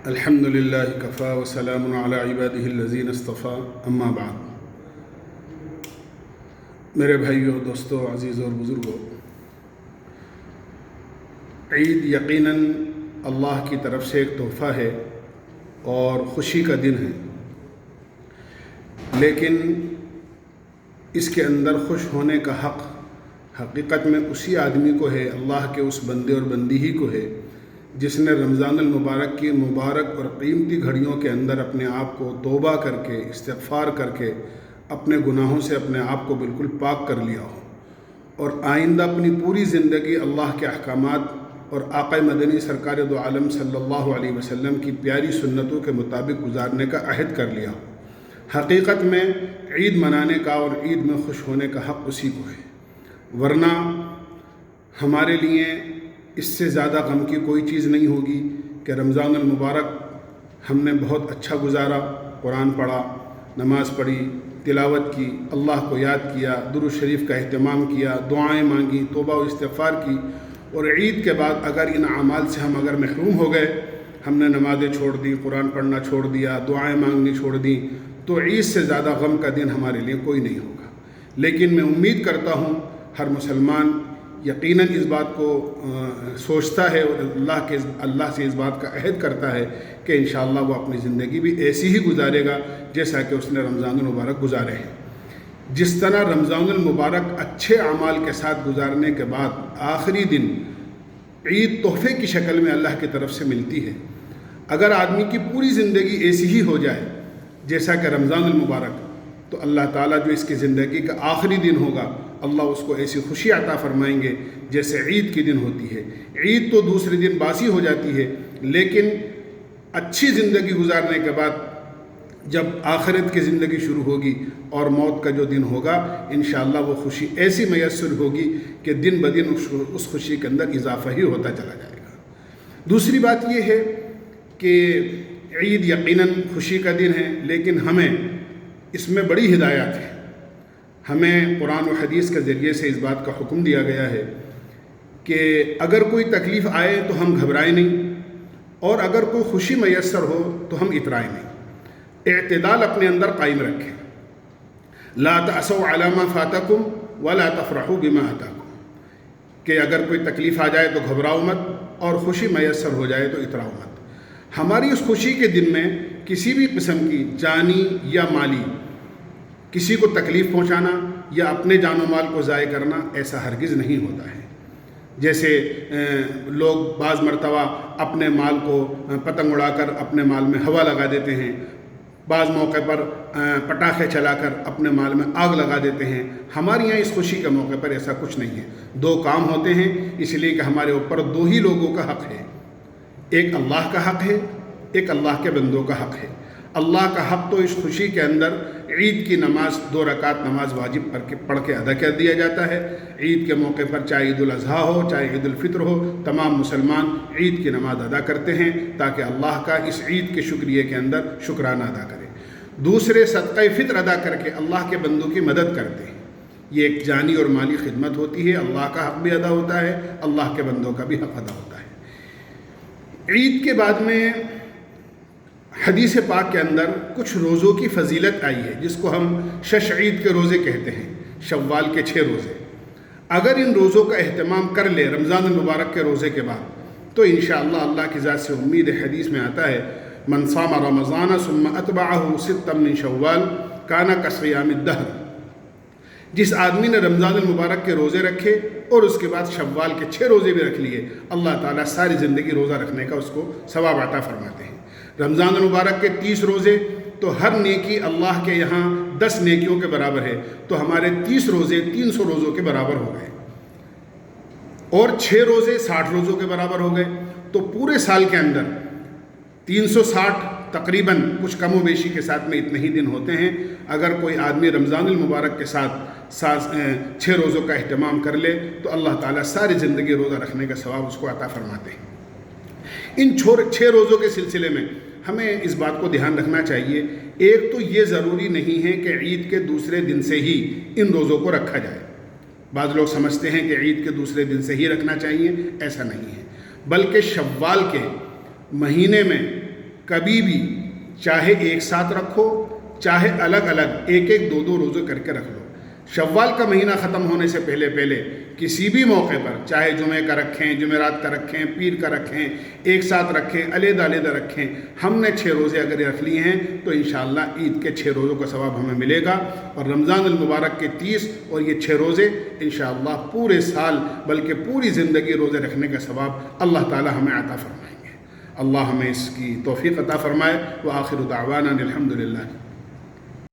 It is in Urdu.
الحمد للہ کفا وسلام علی عبادہ الذین اصطفیٰ اما بعد۔ میرے بھائیو، دوستو، عزیز اور بزرگوں، عید یقیناً اللہ کی طرف سے ایک تحفہ ہے اور خوشی کا دن ہے، لیکن اس کے اندر خوش ہونے کا حق حقیقت میں اسی آدمی کو ہے، اللہ کے اس بندے اور بندی ہی کو ہے جس نے رمضان المبارک کی مبارک اور قیمتی گھڑیوں کے اندر اپنے آپ کو توبہ کر کے، استغفار کر کے، اپنے گناہوں سے اپنے آپ کو بالکل پاک کر لیا ہو اور آئندہ اپنی پوری زندگی اللہ کے احکامات اور آقا مدنی سرکار دو عالم صلی اللہ علیہ وسلم کی پیاری سنتوں کے مطابق گزارنے کا عہد کر لیا ہو۔ حقیقت میں عید منانے کا اور عید میں خوش ہونے کا حق اسی کو ہے، ورنہ ہمارے لیے اس سے زیادہ غم کی کوئی چیز نہیں ہوگی کہ رمضان المبارک ہم نے بہت اچھا گزارا، قرآن پڑھا، نماز پڑھی، تلاوت کی، اللہ کو یاد کیا، درود شریف کا اہتمام کیا، دعائیں مانگی، توبہ و استغفار کی، اور عید کے بعد اگر ان اعمال سے ہم محروم ہو گئے، ہم نے نمازیں چھوڑ دی، قرآن پڑھنا چھوڑ دیا، دعائیں مانگنی چھوڑ دی، تو عید سے زیادہ غم کا دن ہمارے لیے کوئی نہیں ہوگا۔ لیکن میں امید کرتا ہوں ہر مسلمان یقیناً اس بات کو سوچتا ہے اور اللہ سے اس بات کا عہد کرتا ہے کہ انشاءاللہ وہ اپنی زندگی بھی ایسی ہی گزارے گا جیسا کہ اس نے رمضان المبارک گزارے ہیں۔ جس طرح رمضان المبارک اچھے اعمال کے ساتھ گزارنے کے بعد آخری دن عید تحفے کی شکل میں اللہ کی طرف سے ملتی ہے، اگر آدمی کی پوری زندگی ایسی ہی ہو جائے جیسا کہ رمضان المبارک، تو اللہ تعالیٰ جو اس کی زندگی کا آخری دن ہوگا، اللہ اس کو ایسی خوشی عطا فرمائیں گے جیسے عید کی دن ہوتی ہے۔ عید تو دوسرے دن باسی ہو جاتی ہے، لیکن اچھی زندگی گزارنے کے بعد جب آخرت کی زندگی شروع ہوگی اور موت کا جو دن ہوگا، انشاءاللہ وہ خوشی ایسی میسر ہوگی کہ دن بدن اس خوشی کے اندر اضافہ ہی ہوتا چلا جائے گا۔ دوسری بات یہ ہے کہ عید یقیناً خوشی کا دن ہے، لیکن ہمیں اس میں بڑی ہدایات ہے۔ ہمیں قرآن و حدیث کے ذریعے سے اس بات کا حکم دیا گیا ہے کہ اگر کوئی تکلیف آئے تو ہم گھبرائیں نہیں، اور اگر کوئی خوشی میسر ہو تو ہم اترائیں نہیں، اعتدال اپنے اندر قائم رکھیں۔ لا تأسوا علی ما فاتکم ولا تفرحوا بما آتاکم، کہ اگر کوئی تکلیف آ جائے تو گھبراؤ مت، اور خوشی میسر ہو جائے تو اتراؤ مت۔ ہماری اس خوشی کے دن میں کسی بھی قسم کی جانی یا مالی کسی کو تکلیف پہنچانا یا اپنے جان و مال کو ضائع کرنا ایسا ہرگز نہیں ہوتا ہے۔ جیسے لوگ بعض مرتبہ اپنے مال کو پتنگ اڑا کر اپنے مال میں ہوا لگا دیتے ہیں، بعض موقع پر پٹاخے چلا کر اپنے مال میں آگ لگا دیتے ہیں۔ ہمارے یہاں اس خوشی کے موقع پر ایسا کچھ نہیں ہے۔ دو کام ہوتے ہیں، اس لیے کہ ہمارے اوپر دو ہی لوگوں کا حق ہے، ایک اللہ کا حق ہے، ایک اللہ کے بندوں کا حق ہے۔ اللہ کا حق تو اس خوشی کے اندر عید کی نماز 2 رکعت نماز واجب پڑھ کے ادا کر دیا جاتا ہے۔ عید کے موقع پر چاہے عید الاضحیٰ ہو، چاہے عید الفطر ہو، تمام مسلمان عید کی نماز ادا کرتے ہیں تاکہ اللہ کا اس عید کے شکریہ کے اندر شکرانہ ادا کریں۔ دوسرے صدقہ فطر ادا کر کے اللہ کے بندوں کی مدد کرتے ہیں۔ یہ ایک جانی اور مالی خدمت ہوتی ہے، اللہ کا حق بھی ادا ہوتا ہے، اللہ کے بندوں کا بھی حق ادا ہوتا ہے۔ عید کے بعد میں حدیث پاک کے اندر کچھ روزوں کی فضیلت آئی ہے جس کو ہم شش عید کے روزے کہتے ہیں، شوال کے 6 روزے۔ اگر ان روزوں کا اہتمام کر لے رمضان المبارک کے روزے کے بعد تو انشاءاللہ اللہ کی ذات سے امید ہے، حدیث میں آتا ہے من صام رمضان ثم اتبعہ 6 من شوال کان کصیام الدہر۔ جس آدمی نے رمضان المبارک کے روزے رکھے اور اس کے بعد شوال کے 6 روزے بھی رکھ لیے، اللہ تعالیٰ ساری زندگی روزہ رکھنے کا اس کو ثواب عطا فرماتے ہیں۔ رمضان المبارک کے 30 روزے تو ہر نیکی اللہ کے یہاں 10 نیکیوں کے برابر ہے، تو ہمارے 30 روزے 300 روزوں کے برابر ہو گئے، اور 6 روزے 60 روزوں کے برابر ہو گئے، تو پورے سال کے اندر 360 تقریباً کچھ کم و بیشی کے ساتھ میں اتنے ہی دن ہوتے ہیں۔ اگر کوئی آدمی رمضان المبارک کے ساتھ 6 روزوں کا اہتمام کر لے تو اللہ تعالیٰ ساری زندگی روزہ رکھنے کا ثواب اس کو عطا فرماتے ہیں۔ ان 6 روزوں کے سلسلے میں ہمیں اس بات کو دھیان رکھنا چاہیے، ایک تو یہ ضروری نہیں ہے کہ عید کے دوسرے دن سے ہی ان روزوں کو رکھا جائے۔ بعض لوگ سمجھتے ہیں کہ عید کے دوسرے دن سے ہی رکھنا چاہیے، ایسا نہیں ہے، بلکہ شوال کے مہینے میں کبھی بھی چاہے ایک ساتھ رکھو چاہے الگ الگ ایک ایک دو دو روزے کر کے رکھ لو. شوال کا مہینہ ختم ہونے سے پہلے پہلے کسی بھی موقع پر چاہے جمعے کا رکھیں, جمعرات کا رکھیں, پیر کا رکھیں, ایک ساتھ رکھیں, علیحدہ علیحدہ رکھیں. ہم نے 6 روزے اگر رکھ لیے ہیں تو انشاءاللہ عید کے 6 روزوں کا ثواب ہمیں ملے گا, اور رمضان المبارک کے 30 اور یہ 6 روزے انشاءاللہ پورے سال بلکہ پوری زندگی روزے رکھنے کا ثواب اللہ تعالی ہمیں عطا فرمائیں گے. اللہ ہمیں اس کی توفیق عطا فرمائے. وآخر دعوانا الحمدللہ.